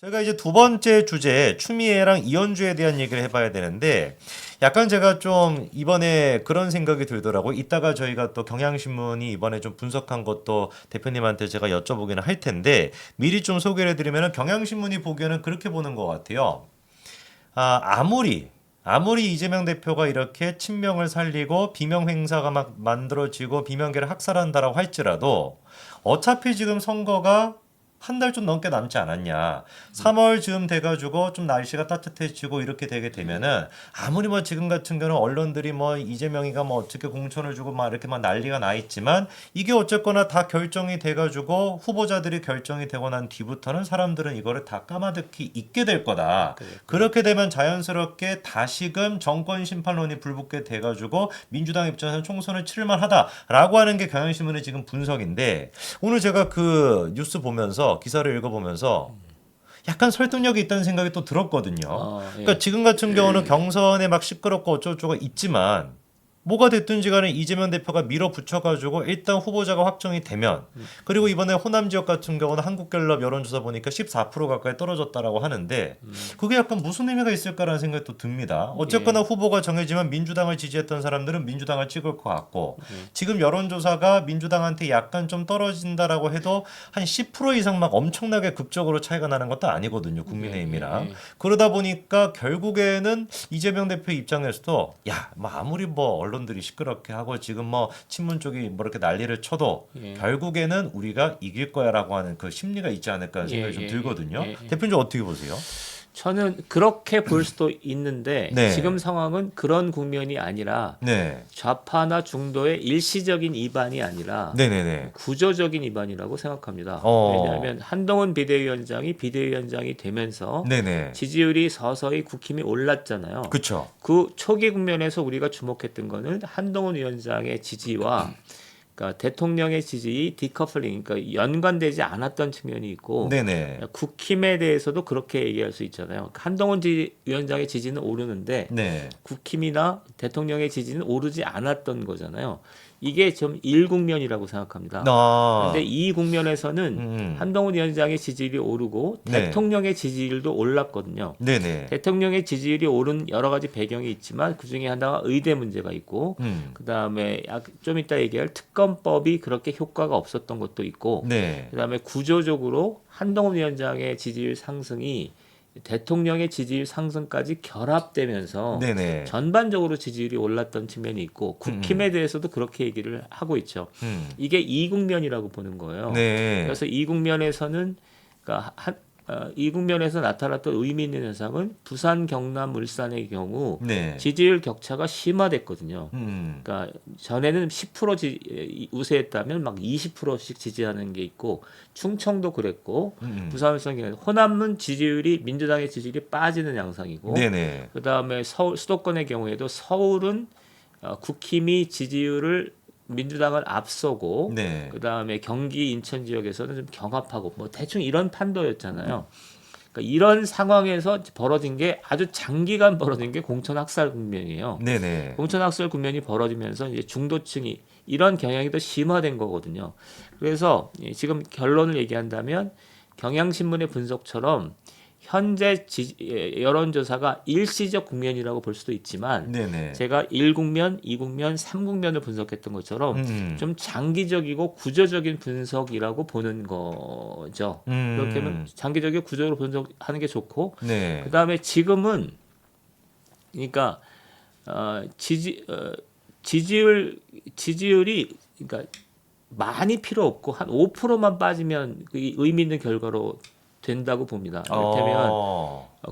저희가 이제 두 번째 주제 추미애랑 이현주에 대한 얘기를 해봐야 되는데 약간 제가 좀 이번에 그런 생각이 들더라고요. 이따가 저희가 또 경향신문이 이번에 좀 분석한 것도 대표님한테 제가 여쭤보기는 할 텐데 미리 좀 소개를 해드리면 경향신문이 보기에는 그렇게 보는 것 같아요. 아무리 이재명 대표가 이렇게 친명을 살리고 비명 행사가 막 만들어지고 비명계를 학살한다라고 할지라도 어차피 지금 선거가 한 달 좀 넘게 남지 않았냐. 3월 즈음 돼가지고 좀 날씨가 따뜻해지고 이렇게 되게 되면은 아무리 뭐 지금 같은 경우는 언론들이 뭐 이재명이가 뭐 어떻게 공천을 주고 막 이렇게 막 난리가 나 있지만 이게 어쨌거나 다 결정이 돼가지고 후보자들이 결정이 되고 난 뒤부터는 사람들은 이거를 다 까마득히 잊게 될 거다. 그렇게 되면 자연스럽게 다시금 정권 심판론이 불붙게 돼가지고 민주당 입장에서는 총선을 치를만 하다라고 하는 게 경향신문의 지금 분석인데 오늘 제가 그 뉴스 보면서 기사를 읽어보면서 약간 설득력이 있다는 생각이 또 들었거든요. 예. 그러니까 지금 같은 경우는 경선에 막 시끄럽고 어쩌고저쩌고 있지만 뭐가 됐든지 간에 이재명 대표가 밀어붙여가지고 일단 후보자가 확정이 되면 그리고 이번에 호남 지역 같은 경우는 한국갤럽 여론조사 보니까 14% 가까이 떨어졌다라고 하는데 그게 약간 무슨 의미가 있을까라는 생각이 또 듭니다. 어쨌거나 후보가 정해지면 민주당을 지지했던 사람들은 민주당을 찍을 것 같고 지금 여론조사가 민주당한테 약간 좀 떨어진다라고 해도 한 10% 이상 막 엄청나게 급적으로 차이가 나는 것도 아니거든요. 국민의힘이랑. 그러다 보니까 결국에는 이재명 대표 입장에서도 야, 뭐 아무리 뭐 언론들이 시끄럽게 하고 지금 뭐 친문 쪽이 뭐 이렇게 난리를 쳐도 결국에는 우리가 이길 거야라고 하는 그 심리가 있지 않을까 하는 생각이 좀 들거든요. 대표님 어떻게 보세요? 저는 그렇게 볼 수도 있는데 네. 지금 상황은 그런 국면이 아니라 네. 좌파나 중도의 일시적인 이반이 아니라 네네네. 구조적인 이반이라고 생각합니다. 왜냐하면 한동훈 비대위원장이 되면서 네네. 지지율이 서서히 국힘이 올랐잖아요. 그렇죠. 그 초기 국면에서 우리가 주목했던 거는 한동훈 위원장의 지지와 그러니까 대통령의 지지 디커플링, 그러니까 연관되지 않았던 측면이 있고 네네. 국힘에 대해서도 그렇게 얘기할 수 있잖아요. 한동훈 위원장의 지지는 오르는데 네. 국힘이나 대통령의 지지는 오르지 않았던 거잖아요. 이게 좀 1국면이라고 생각합니다. 그런데 이 국면에서는 한동훈 위원장의 지지율이 오르고 네. 대통령의 지지율도 올랐거든요. 네네. 대통령의 지지율이 오른 여러 가지 배경이 있지만 그중에 하나가 의대 문제가 있고 그다음에 좀 이따 얘기할 특검법이 그렇게 효과가 없었던 것도 있고 네. 그다음에 구조적으로 한동훈 위원장의 지지율 상승이 대통령의 지지율 상승까지 결합되면서 네네. 전반적으로 지지율이 올랐던 측면이 있고 국힘에 대해서도 그렇게 얘기를 하고 있죠. 이게 이 국면이라고 보는 거예요. 네. 그래서 이 국면에서는 그러니까 이 국면에서 나타났던 의미 있는 현상은 부산, 경남, 울산의 경우 네. 지지율 격차가 심화됐거든요. 음. 그러니까 전에는 10% 우세했다면 막 20%씩 지지하는 게 있고 충청도 그랬고 부산, 울산 경우 호남은 지지율이 민주당의 지지율이 빠지는 양상이고 네네. 그다음에 서울 수도권의 경우에도 서울은 국힘이 지지율을 민주당을 앞서고 네. 그다음에 경기 인천 지역에서는 좀 경합하고 뭐 대충 이런 판도였잖아요. 그러니까 이런 상황에서 벌어진 게 아주 장기간 벌어진 게 공천 학살 국면이에요. 네네. 공천 학살 국면이 벌어지면서 이제 중도층이 이런 경향이 더 심화된 거거든요. 그래서 지금 결론을 얘기한다면 경향신문의 분석처럼 현재 여론조사가 일시적 국면이라고 볼 수도 있지만 네네. 제가 1국면, 2국면, 3국면을 분석했던 것처럼 좀 장기적이고 구조적인 분석이라고 보는 거죠. 그렇게 하면 장기적이고 구조적으로 분석하는 게 좋고 네. 그다음에 지금은 그러니까 지지율이 그러니까 많이 필요 없고 한 5%만 빠지면 의미 있는 결과로 된다고 봅니다. 이를테면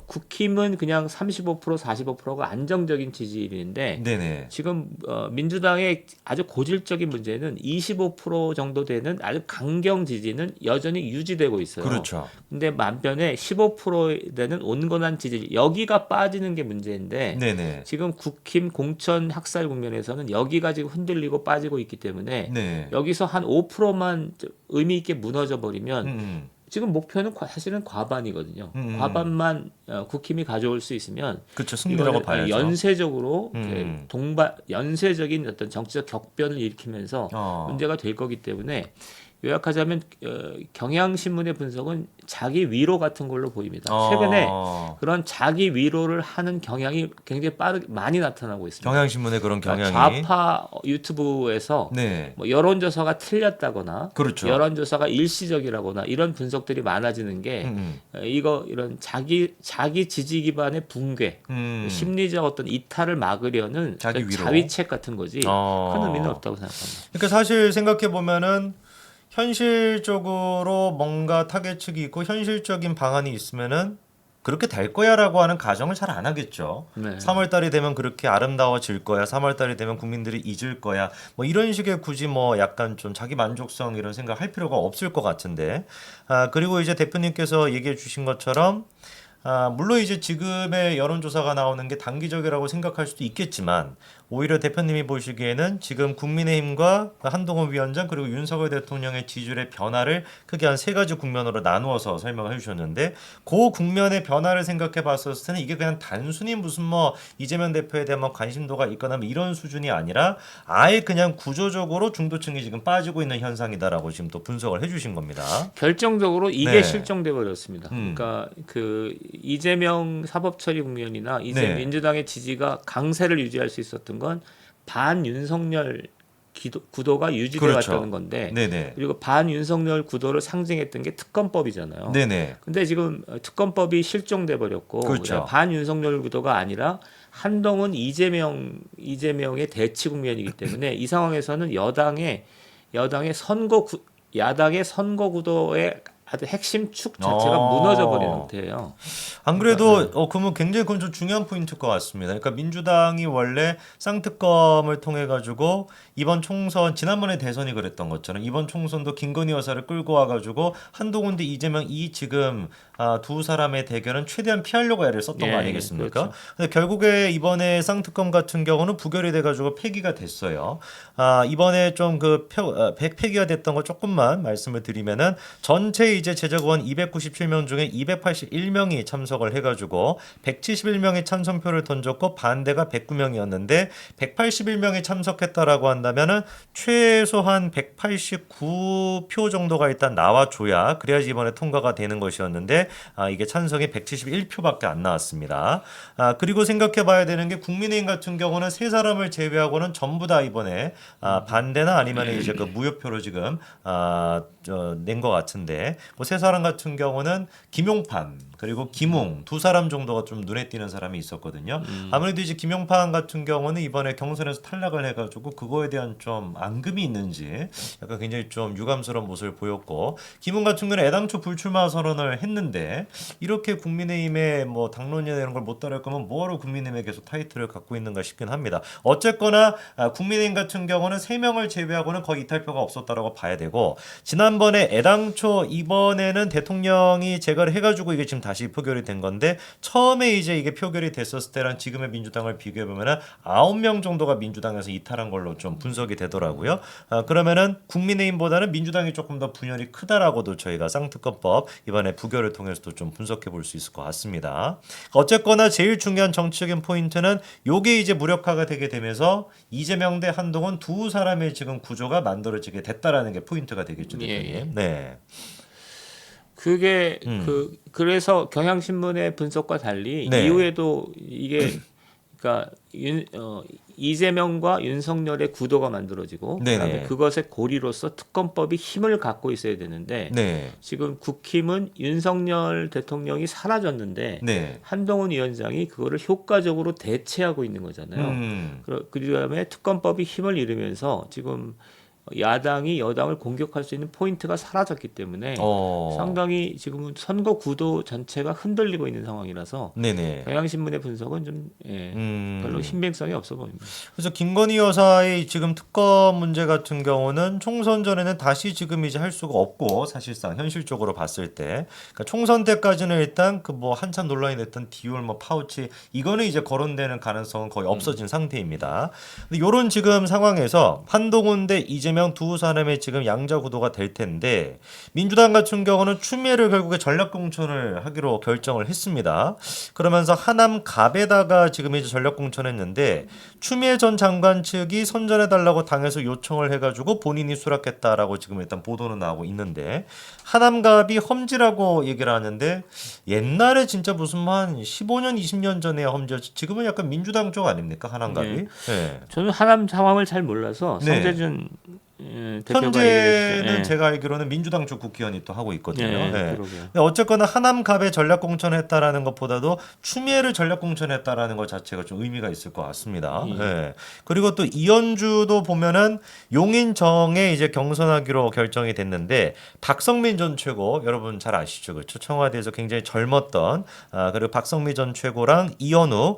국힘은 그냥 35%, 45%가 안정적인 지지율인데 네네. 지금 민주당의 아주 고질적인 문제는 25% 정도 되는 아주 강경 지지는 여전히 유지되고 있어요. 그렇죠. 근데 만편에 15% 되는 온건한 지지 여기가 빠지는 게 문제인데 네네. 지금 국힘 공천 학살 국면에서는 여기가 지금 흔들리고 빠지고 있기 때문에 네. 여기서 한 5%만 의미 있게 무너져 버리면 지금 목표는 사실은 과반이거든요. 과반만 국힘이 가져올 수 있으면 그렇죠. 승리라고 이거는 봐야죠. 연쇄적으로 연쇄적인 어떤 정치적 격변을 일으키면서 문제가 될 거기 때문에 요약하자면 경향신문의 분석은 자기 위로 같은 걸로 보입니다. 최근에 그런 자기 위로를 하는 경향이 굉장히 많이 나타나고 있습니다. 경향신문의 그런 그러니까 경향이 좌파 유튜브에서 네. 뭐 여론조사가 틀렸다거나 그렇죠. 여론조사가 일시적이라거나 이런 분석들이 많아지는 게 이런 자기 지지 기반의 붕괴, 심리적 어떤 이탈을 막으려는 자기 위로. 자위책 같은 거지 큰 의미는 없다고 생각합니다. 그러니까 사실 생각해 보면은 현실적으로 뭔가 타겟측이 있고 현실적인 방안이 있으면은 그렇게 될 거야라고 하는 가정을 잘 안 하겠죠. 네. 3월 달이 되면 그렇게 아름다워질 거야. 3월 달이 되면 국민들이 잊을 거야. 뭐 이런 식의 굳이 뭐 약간 좀 자기 만족성 이런 생각 할 필요가 없을 것 같은데. 그리고 이제 대표님께서 얘기해 주신 것처럼 물론 이제 지금의 여론조사가 나오는 게 단기적이라고 생각할 수도 있겠지만 오히려 대표님이 보시기에는 지금 국민의힘과 한동훈 위원장 그리고 윤석열 대통령의 지지율의 변화를 크게 한 세 가지 국면으로 나누어서 설명을 해주셨는데 그 국면의 변화를 생각해 봤을 때는 이게 그냥 단순히 무슨 뭐 이재명 대표에 대한 뭐 관심도가 있거나 뭐 이런 수준이 아니라 아예 그냥 구조적으로 중도층이 지금 빠지고 있는 현상이다라고 지금 또 분석을 해주신 겁니다. 결정적으로 이게 네. 실종돼 버렸습니다. 그러니까 그 이재명 사법처리 국면이나 이제 네. 민주당의 지지가 강세를 유지할 수 있었던 건 반윤석열 구도가 유지돼 그렇죠. 왔다는 건데 네네. 그리고 반윤석열 구도를 상징했던 게 특검법이잖아요. 네네. 근데 지금 특검법이 실종돼 버렸고 그렇죠. 반윤석열 구도가 아니라 한동훈 이재명의 대치 국면이기 때문에 이 상황에서는 야당의 선거 구도의 아주 핵심 축 자체가 무너져 버린 상태예요. 안 그래도 그러면 굉장히 그건 좀 중요한 포인트일 것 같습니다. 그러니까 민주당이 원래 쌍특검을 통해 가지고 이번 총선 지난번에 대선이 그랬던 것처럼 이번 총선도 김건희 여사를 끌고 와가지고 한동훈 대 이재명 이 지금 두 사람의 대결은 최대한 피하려고 애를 썼던 거 아니겠습니까? 그렇죠. 근데 결국에 이번에 쌍특검 같은 경우는 부결이 돼가지고 폐기가 됐어요. 이번에 좀 그 폐기가 됐던 거 조금만 말씀을 드리면은 전체 이제 제적의원 297명 중에 281명이 참석을 해가지고 171명이 찬성표를 던졌고 반대가 109명이었는데 181명이 참석했다라고 한다면은 최소한 189표 정도가 일단 나와줘야 그래야지 이번에 통과가 되는 것이었는데 이게 찬성이 171표밖에 안 나왔습니다. 그리고 생각해봐야 되는 게 국민의힘 같은 경우는 세 사람을 제외하고는 전부 다 이번에 반대나 아니면 이제 그 무효표로 지금 낸 것 같은데 그 세 사람 같은 경우는 김용판 그리고 김웅 두 사람 정도가 좀 눈에 띄는 사람이 있었거든요. 아무래도 이제 김용판 같은 경우는 이번에 경선에서 탈락을 해가지고 그거에 대한 좀 앙금이 있는지 약간 굉장히 좀 유감스러운 모습을 보였고 김웅 같은 경우는 애당초 불출마 선언을 했는데 이렇게 국민의힘의 뭐 당론이나 이런 걸 못 따를 거면 뭐하러 국민의힘에 계속 타이틀을 갖고 있는가 싶긴 합니다. 어쨌거나 국민의힘 같은 경우는 3명을 제외하고는 거의 이탈표가 없었다라고 봐야 되고 지난번에 애당초 이번에는 대통령이 제거를 해가지고 이게 지금 다시 표결이 된 건데 처음에 이제 이게 표결이 됐었을 때랑 지금의 민주당을 비교해 보면은 9명 정도가 민주당에서 이탈한 걸로 좀 분석이 되더라고요. 그러면은 국민의힘보다는 민주당이 조금 더 분열이 크다라고도 저희가 쌍특검법 이번에 부결을 통해서도 좀 분석해 볼 수 있을 것 같습니다. 어쨌거나 제일 중요한 정치적인 포인트는 요게 이제 무력화가 되게 되면서 이재명 대 한동훈 두 사람의 지금 구조가 만들어지게 됐다라는 게 포인트가 되겠죠, 대표님. 예. 네. 그게 그래서 경향신문의 분석과 달리 네. 이후에도 이게 그러니까 이재명과 윤석열의 구도가 만들어지고 그다음에 네네. 그것의 고리로서 특검법이 힘을 갖고 있어야 되는데 네. 지금 국힘은 윤석열 대통령이 사라졌는데 네. 한동훈 위원장이 그거를 효과적으로 대체하고 있는 거잖아요. 그다음에 특검법이 힘을 잃으면서 지금 야당이 여당을 공격할 수 있는 포인트가 사라졌기 때문에 상당히 지금은 선거 구도 전체가 흔들리고 있는 상황이라서 네네. 경향신문의 분석은 좀 별로 신빙성이 없어 보입니다. 그래서 김건희 여사의 지금 특검 문제 같은 경우는 총선 전에는 다시 지금 이제 할 수가 없고 사실상 현실적으로 봤을 때 그러니까 총선 때까지는 일단 그 뭐 한참 논란이 됐던 디올 뭐 파우치 이거는 이제 거론되는 가능성은 거의 없어진 상태입니다. 근데 이런 지금 상황에서 한동훈 대 이재명 이재명 두 사람의 지금 양자 구도가 될 텐데 민주당 같은 경우는 추미애를 결국에 전략 공천을 하기로 결정을 했습니다. 그러면서 하남 갑에다가 지금 이제 전략 공천했는데 추미애 전 장관 측이 선전해 달라고 당에서 요청을 해가지고 본인이 수락했다라고 지금 일단 보도는 나오고 있는데 하남 갑이 험지라고 얘기를 하는데 옛날에 진짜 무슨 한 15년 20년 전에 험지였지 지금은 약간 민주당 쪽 아닙니까 하남 갑이? 네. 네. 저는 하남 상황을 잘 몰라서 네. 성재준 대표가 현재는 얘기했어요. 예. 제가 알기로는 민주당 쪽 국회의원이 또 하고 있거든요. 예, 네. 그러게요. 근데 어쨌거나 하남갑에 전략 공천했다라는 것보다도 추미애를 전략 공천했다라는 것 자체가 좀 의미가 있을 것 같습니다. 예. 네. 그리고 또 이현주도 보면은 용인정에 이제 경선하기로 결정이 됐는데 박성민 전 최고 여러분 잘 아시죠, 그렇죠? 청와대에서 굉장히 젊었던 그리고 박성민 전 최고랑 이현우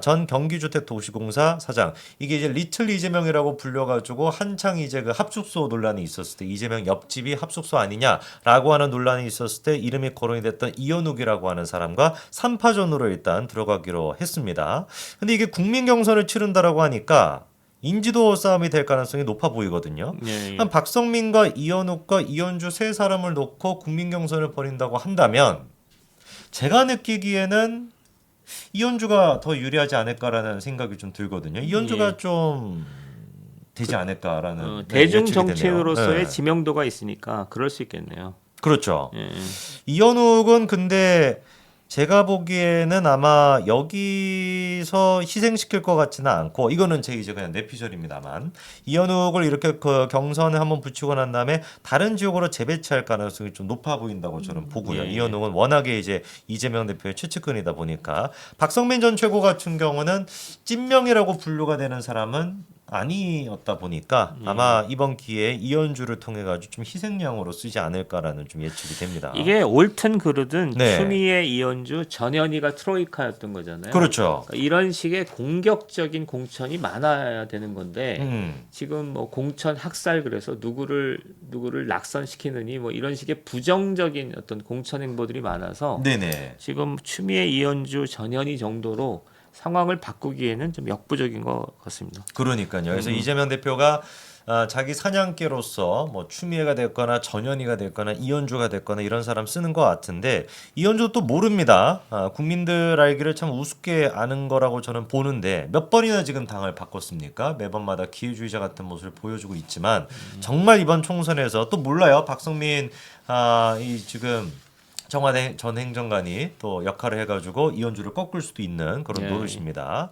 전 경기주택도시공사 사장 이게 이제 리틀 이재명이라고 불려가지고 한창 이제 그 합숙소 논란이 있었을 때 이재명 옆집이 합숙소 아니냐라고 하는 논란이 있었을 때 이름이 거론이 됐던 이현욱이라고 하는 사람과 3파전으로 일단 들어가기로 했습니다. 근데 이게 국민 경선을 치른다라고 하니까 인지도 싸움이 될 가능성이 높아 보이거든요. 예, 한 박성민과 이현욱과 이현주 세 사람을 놓고 국민 경선을 벌인다고 한다면 제가 느끼기에는 이현주가 더 유리하지 않을까라는 생각이 좀 들거든요. 이현주가 예. 좀 되지 않을까라는 대중 예측이 되네요. 정치인으로서의 네. 지명도가 있으니까 그럴 수 있겠네요. 그렇죠. 예. 이현욱은 근데 제가 보기에는 아마 여기서 희생시킬 것 같지는 않고 이거는 제 이제 그냥 내피셜입니다만 이현욱을 이렇게 그 경선에 한번 붙이고 난 다음에 다른 지역으로 재배치할 가능성이 좀 높아 보인다고 저는 보고요. 예. 이현욱은 워낙에 이제 이재명 대표의 최측근이다 보니까 박성민 전 최고 같은 경우는 찐명이라고 분류가 되는 사람은 아니었다 보니까 아마 이번 기회에 이현주를 통해 가지고 좀 희생양으로 쓰지 않을까라는 좀 예측이 됩니다. 이게 옳든 그르든 네. 추미애, 이현주, 전현희가 트로이카였던 거잖아요. 그렇죠. 그러니까 이런 식의 공격적인 공천이 많아야 되는 건데 지금 뭐 공천 학살 그래서 누구를 낙선시키느니 뭐 이런 식의 부정적인 어떤 공천 행보들이 많아서 네네. 지금 추미애, 이현주, 전현희 정도로 상황을 바꾸기에는 좀 역부족인 것 같습니다. 그러니까요. 그래서 이재명 대표가 자기 사냥개로서 뭐 추미애가 됐거나 전현희가 됐거나 이현주가 됐거나 이런 사람 쓰는 것 같은데 이현주도 또 모릅니다. 국민들 알기를 참 우습게 아는 거라고 저는 보는데 몇 번이나 지금 당을 바꿨습니까? 매번마다 기회주의자 같은 모습을 보여주고 있지만 정말 이번 총선에서 또 몰라요. 박성민 이 지금 청와대 전 행정관이 또 역할을 해가지고 이현주를 꺾을 수도 있는 그런 네. 노릇입니다.